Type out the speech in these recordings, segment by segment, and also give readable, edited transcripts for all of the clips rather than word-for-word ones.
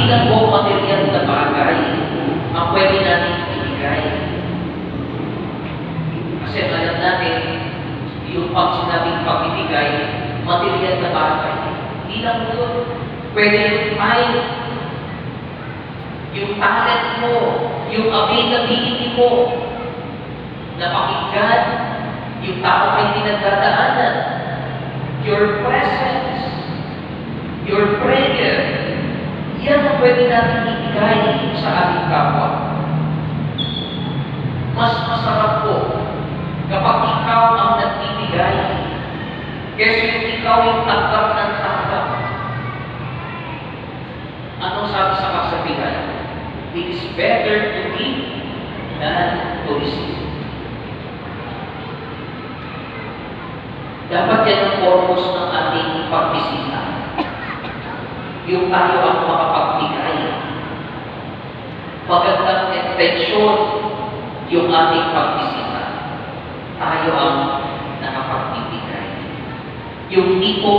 lang po material na bagay ang pwede natin ibigay. Kasi alam natin, yung pag sinabing pagbibigay, material na bagay. Hindi lang yun. Pwede yung time, yung talent mo, yung availability mo, na pakinggan, yung tao may pinagdadaanan, your presence, your prayer, yan ang pwede natin ibigay sa ating kapwa. Mas masarap po kapag ikaw ang nagbibigay kaysa yung ikaw yung tanggap ng tanggap. Anong sabi sa kasabihan? It is better to give than to receive. Dapat yan ang purpose ng ating pagbisita. Yung tayo ang makapagbigay. Magandang intensyon yung ating pagbisita. Tayo ang nakapagbibigay. Yung tipo,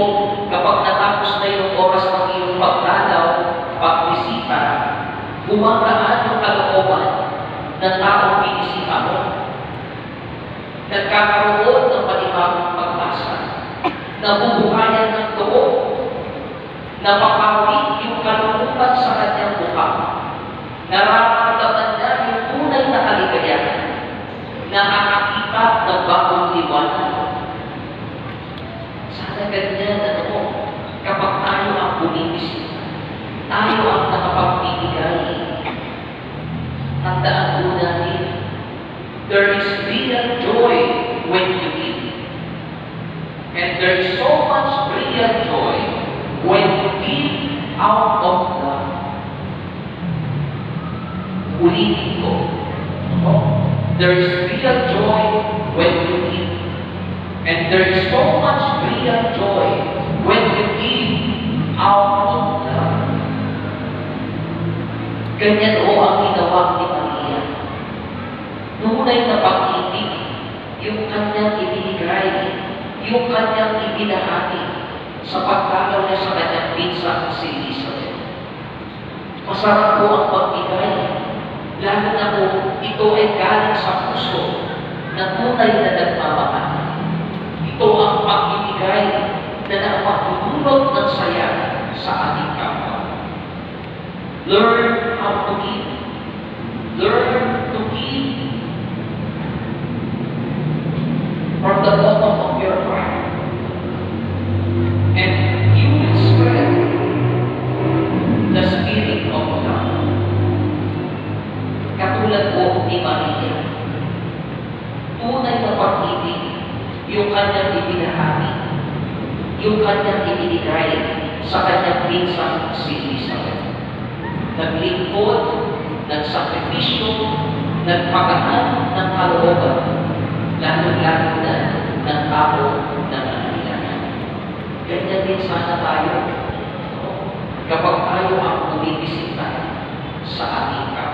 kapag natapos na yung oras ng iyong pagdalaw, pagbisita, gumagaan yung kalooban ng taong binisita mo. Nagkakaroon ng panibagong pag-asa, nabubuhayan ng loob, napapawi yung kalungkutan sa kanyang mukha, nararamdaman niya yung tunay na kaligayahan, nakakakita ng bagong liwanag. Sana ganyan kapag tayo ang bumibisita, tayo ang nakapagbibigay. Tandaan po natin, there is real joy when you give. And there is so much real joy when you give out of love. Ulitin ko. There is real joy when you give. And there is so much real joy when you give out of love. Ganyan ang ginawa ni Maria. Tunay na pag-ibig, yung kanyang ibinigay, yung kanyang ibinahati sa pagkalaw niya sa kanyang pinsan si Elizabeth. Masarap po ang pagbigay, lalo na po ito ay galing sa puso na tunay na nagmamahal. Ito ang pagbibigay na nakapagdulot ng saya sa ating kapwa. Learn how to give. Learn to give from the bottom of your heart. And you will spread the spirit of God. Katulad po ni Maria, tunay na pag-ibig, yung kanyang ibinahagi, yung kanyang ibinigay sa kanyang pinsang si Elizabeth. Naglingkod, nagsakripisyo, nagpagaan ng kalooban, lalo-lalo na ng tao na nangangailangan. Ganyan din sana tayo kapag tayo ang bumibisita sa ating kapwa.